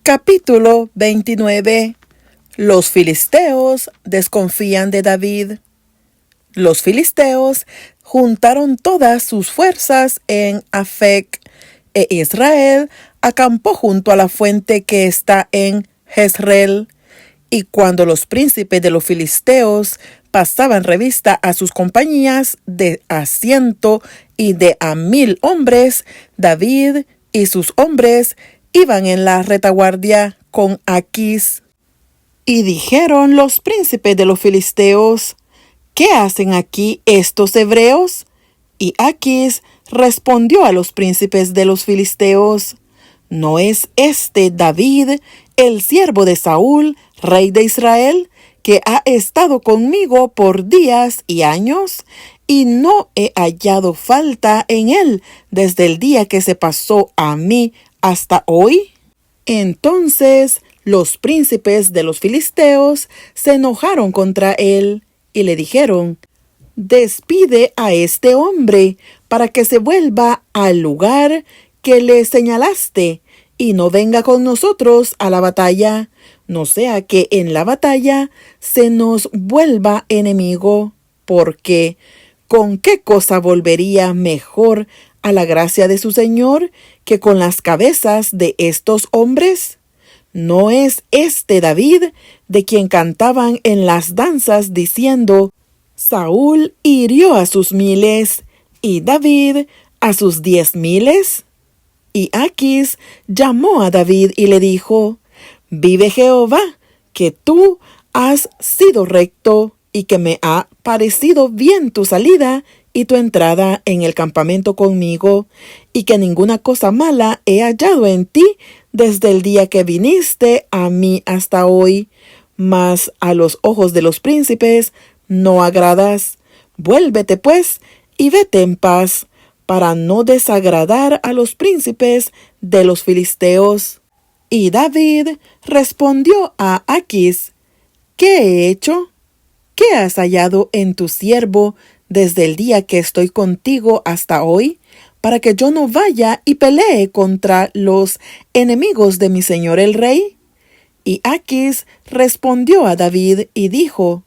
Capítulo 29. Los filisteos desconfían de David. Los filisteos juntaron todas sus fuerzas en Afec, e Israel acampó junto a la fuente que está en Jezreel. Y cuando los príncipes de los filisteos pasaban revista a sus compañías de a 100 y de a 1000 hombres, David y sus hombres iban en la retaguardia con Aquis. Y dijeron los príncipes de los filisteos: ¿Qué hacen aquí estos hebreos? Y Aquis respondió a los príncipes de los filisteos: ¿No es este David, el siervo de Saúl, rey de Israel, que ha estado conmigo por días y años? Y no he hallado falta en él desde el día que se pasó a mí hasta hoy. Entonces los príncipes de los filisteos se enojaron contra él y le dijeron: despide a este hombre para que se vuelva al lugar que le señalaste y no venga con nosotros a la batalla, no sea que en la batalla se nos vuelva enemigo, porque ¿con qué cosa volvería mejor a la gracia de su Señor que con las cabezas de estos hombres? ¿No es este David de quien cantaban en las danzas diciendo: Saúl hirió a sus 1000 y David a sus 10,000? Y Aquis llamó a David y le dijo: vive Jehová, que tú has sido recto y que me ha parecido bien tu salida y tu entrada en el campamento conmigo, y que ninguna cosa mala he hallado en ti desde el día que viniste a mí hasta hoy. Mas a los ojos de los príncipes no agradas. Vuélvete pues y vete en paz, para no desagradar a los príncipes de los filisteos. Y David respondió a Aquis: ¿qué he hecho? ¿Qué has hallado en tu siervo desde el día que estoy contigo hasta hoy, para que yo no vaya y pelee contra los enemigos de mi señor el rey? Y Aquis respondió a David y dijo: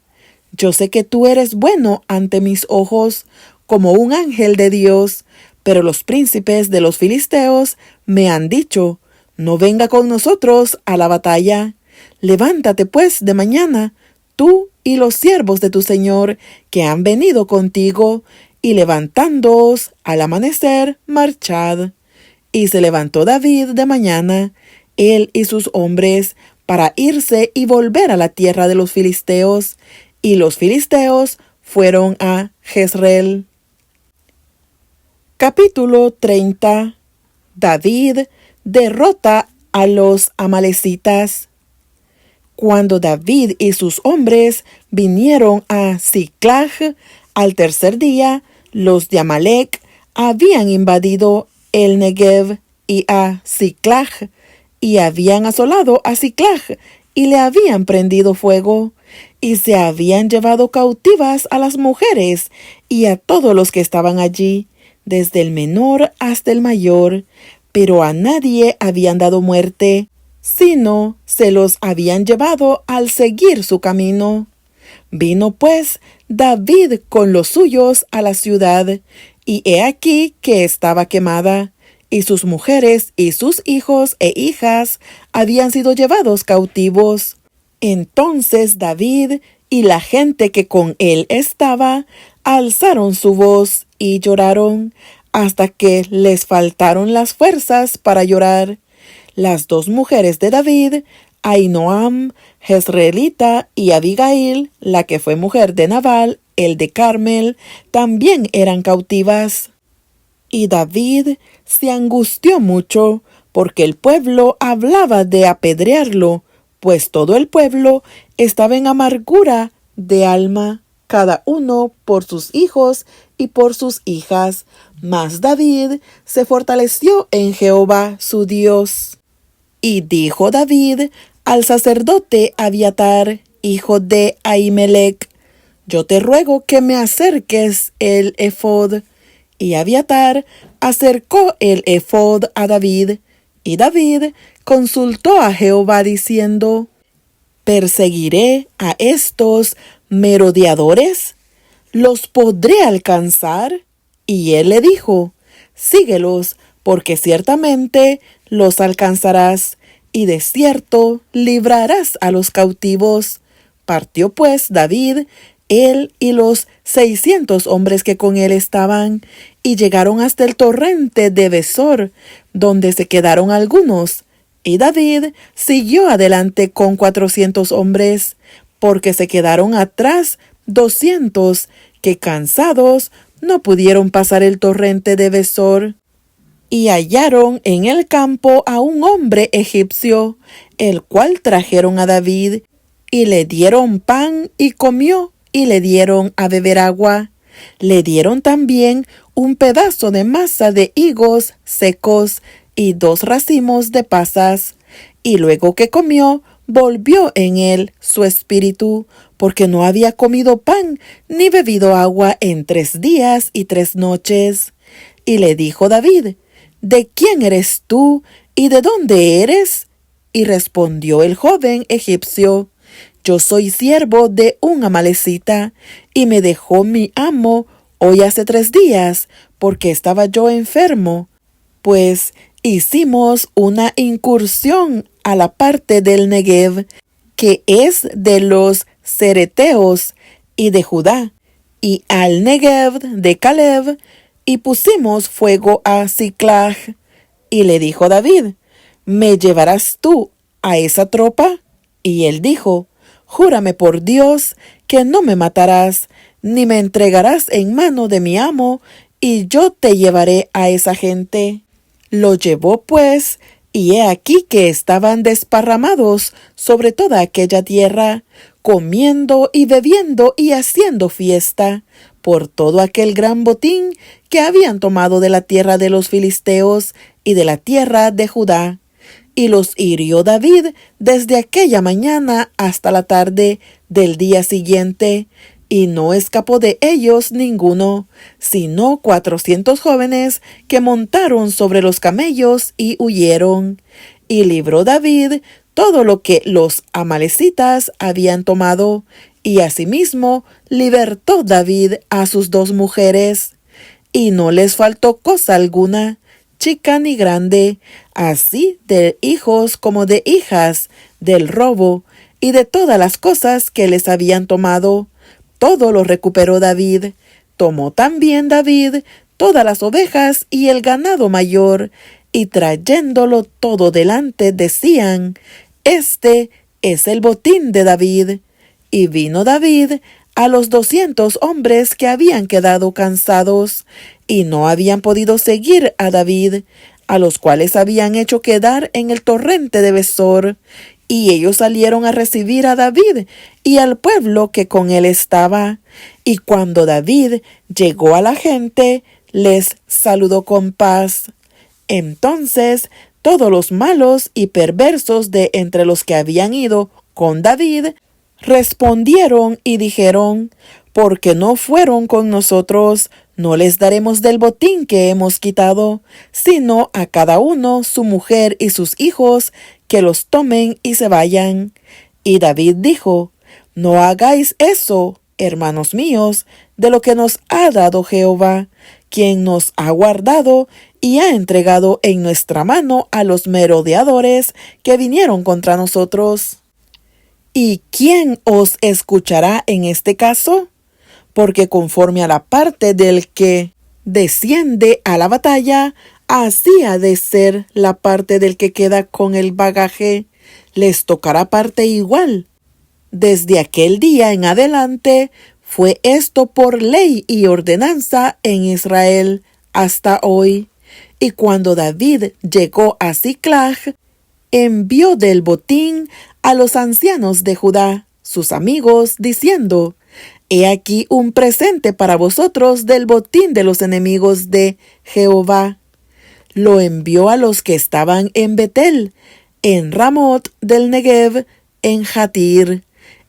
yo sé que tú eres bueno ante mis ojos, como un ángel de Dios, pero los príncipes de los filisteos me han dicho: no venga con nosotros a la batalla. Levántate pues de mañana, tú y los siervos de tu señor que han venido contigo, y levantándoos al amanecer, marchad. Y se levantó David de mañana, él y sus hombres, para irse y volver a la tierra de los filisteos, y los filisteos fueron a Jezreel. Capítulo 30. David derrota a los amalecitas. Cuando David y sus hombres vinieron a Siclag al tercer día, los de Amalec habían invadido el Negev y a Siclag, y habían asolado a Siclag, y le habían prendido fuego, y se habían llevado cautivas a las mujeres y a todos los que estaban allí, desde el menor hasta el mayor, pero a nadie habían dado muerte, sino se los habían llevado al seguir su camino. Vino pues David con los suyos a la ciudad, y he aquí que estaba quemada, y sus mujeres y sus hijos e hijas habían sido llevados cautivos. Entonces David y la gente que con él estaba alzaron su voz y lloraron, hasta que les faltaron las fuerzas para llorar. Las 2 mujeres de David, Ahinoam, jezreelita, y Abigail, la que fue mujer de Nabal, el de Carmel, también eran cautivas. Y David se angustió mucho, porque el pueblo hablaba de apedrearlo, pues todo el pueblo estaba en amargura de alma, cada uno por sus hijos y por sus hijas. Mas David se fortaleció en Jehová su Dios. Y dijo David al sacerdote Abiatar, hijo de Ahimelech: yo te ruego que me acerques el ephod. Y Abiatar acercó el ephod a David, y David consultó a Jehová diciendo: ¿perseguiré a estos merodeadores? ¿Los podré alcanzar? Y él le dijo: síguelos, porque ciertamente los alcanzarás, y de cierto librarás a los cautivos. Partió pues David, él y los 600 hombres que con él estaban, y llegaron hasta el torrente de Besor, donde se quedaron algunos. Y David siguió adelante con 400 hombres, porque se quedaron atrás 200, que cansados no pudieron pasar el torrente de Besor. Y hallaron en el campo a un hombre egipcio, el cual trajeron a David, y le dieron pan y comió, y le dieron a beber agua. Le dieron también un pedazo de masa de higos secos y 2 racimos de pasas. Y luego que comió, volvió en él su espíritu, porque no había comido pan ni bebido agua en 3 días y 3 noches. Y le dijo David: ¿de quién eres tú y de dónde eres? Y respondió el joven egipcio: yo soy siervo de un amalecita, y me dejó mi amo hoy hace 3 días, porque estaba yo enfermo. Pues hicimos una incursión a la parte del Negev, que es de los cereteos y de Judá, y al Negev de Caleb, y pusimos fuego a Siclag. Y le dijo David: ¿me llevarás tú a esa tropa? Y él dijo: júrame por Dios que no me matarás, ni me entregarás en mano de mi amo, y yo te llevaré a esa gente. Lo llevó pues, y he aquí que estaban desparramados sobre toda aquella tierra, comiendo y bebiendo y haciendo fiesta, por todo aquel gran botín que habían tomado de la tierra de los filisteos y de la tierra de Judá. Y los hirió David desde aquella mañana hasta la tarde del día siguiente, y no escapó de ellos ninguno, sino 400 jóvenes que montaron sobre los camellos y huyeron. Y libró David todo lo que los amalecitas habían tomado, y asimismo libertó David a sus 2 mujeres. Y no les faltó cosa alguna, chica ni grande, así de hijos como de hijas, del robo y de todas las cosas que les habían tomado. Todo lo recuperó David. Tomó también David todas las ovejas y el ganado mayor, y trayéndolo todo delante decían: este es el botín de David. Y vino David a los 200 hombres que habían quedado cansados, y no habían podido seguir a David, a los cuales habían hecho quedar en el torrente de Besor. Y ellos salieron a recibir a David y al pueblo que con él estaba. Y cuando David llegó a la gente, les saludó con paz. Entonces todos los malos y perversos de entre los que habían ido con David respondieron y dijeron: porque no fueron con nosotros, no les daremos del botín que hemos quitado, sino a cada uno su mujer y sus hijos, que los tomen y se vayan. Y David dijo: no hagáis eso, hermanos míos, de lo que nos ha dado Jehová, quien nos ha guardado y ha entregado en nuestra mano a los merodeadores que vinieron contra nosotros. ¿Y quién os escuchará en este caso? Porque conforme a la parte del que desciende a la batalla, así ha de ser la parte del que queda con el bagaje. Les tocará parte igual. Desde aquel día en adelante fue esto por ley y ordenanza en Israel hasta hoy. Y cuando David llegó a Siclag, envió del botín a los ancianos de Judá, sus amigos, diciendo: he aquí un presente para vosotros del botín de los enemigos de Jehová. Lo envió a los que estaban en Betel, en Ramot del Negev, en Jatir,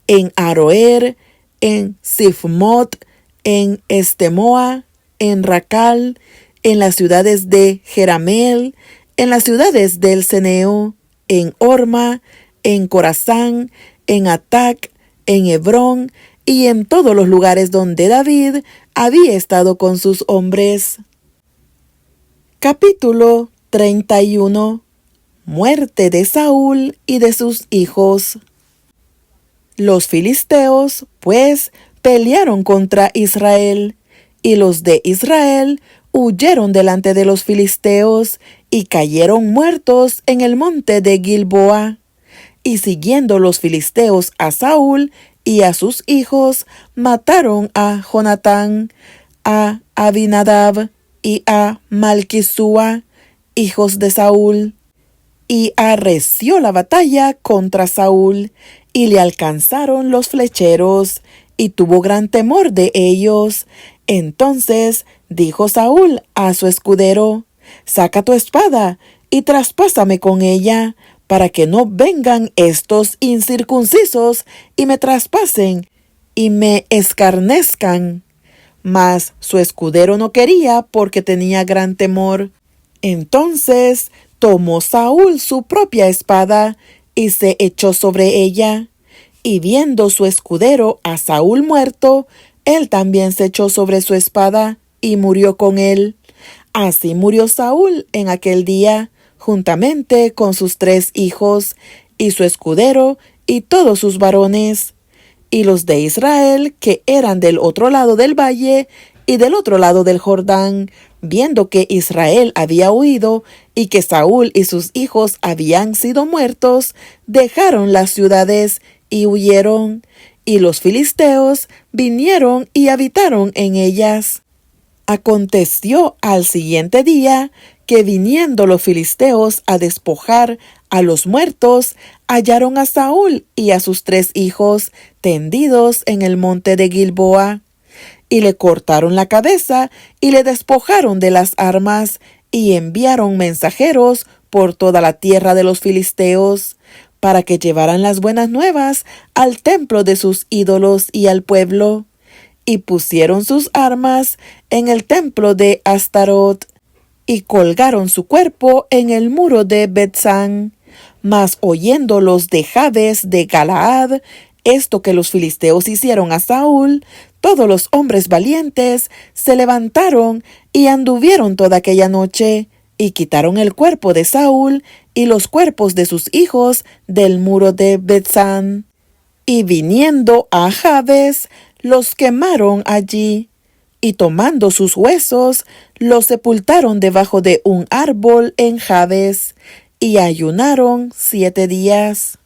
en Aroer, en Sifmot, en Estemoa, en Racal, en las ciudades de Jerameel, en las ciudades del Ceneo, en Horma, en Corazán, en Atac, en Hebrón y en todos los lugares donde David había estado con sus hombres. Capítulo 31. Muerte de Saúl y de sus hijos. Los filisteos, pues, pelearon contra Israel, y los de Israel huyeron delante de los filisteos y cayeron muertos en el monte de Gilboa. Y siguiendo los filisteos a Saúl y a sus hijos, mataron a Jonatán, a Abinadab y a Malquisúa, hijos de Saúl. Y arreció la batalla contra Saúl, y le alcanzaron los flecheros, y tuvo gran temor de ellos. Entonces dijo Saúl a su escudero: «Saca tu espada, y traspásame con ella, para que no vengan estos incircuncisos, y me traspasen, y me escarnezcan». Mas su escudero no quería, porque tenía gran temor. Entonces tomó Saúl su propia espada, y se echó sobre ella. Y viendo su escudero a Saúl muerto, él también se echó sobre su espada, y murió con él. Así murió Saúl en aquel día, juntamente con sus 3 hijos, y su escudero, y todos sus varones. Y los de Israel, que eran del otro lado del valle y del otro lado del Jordán, viendo que Israel había huido y que Saúl y sus hijos habían sido muertos, dejaron las ciudades y huyeron. Y los filisteos vinieron y habitaron en ellas. Aconteció al siguiente día que, viniendo los filisteos a despojar a los muertos, hallaron a Saúl y a sus 3 hijos tendidos en el monte de Gilboa. Y le cortaron la cabeza y le despojaron de las armas, y enviaron mensajeros por toda la tierra de los filisteos, para que llevaran las buenas nuevas al templo de sus ídolos y al pueblo. Y pusieron sus armas en el templo de Astarot, y colgaron su cuerpo en el muro de Bethsán. Mas oyendo los de Jabes de Galaad esto que los filisteos hicieron a Saúl, todos los hombres valientes se levantaron y anduvieron toda aquella noche, y quitaron el cuerpo de Saúl y los cuerpos de sus hijos del muro de Bethsán. Y viniendo a Jabes, los quemaron allí, y tomando sus huesos, los sepultaron debajo de un árbol en Jabes, y ayunaron 7 días.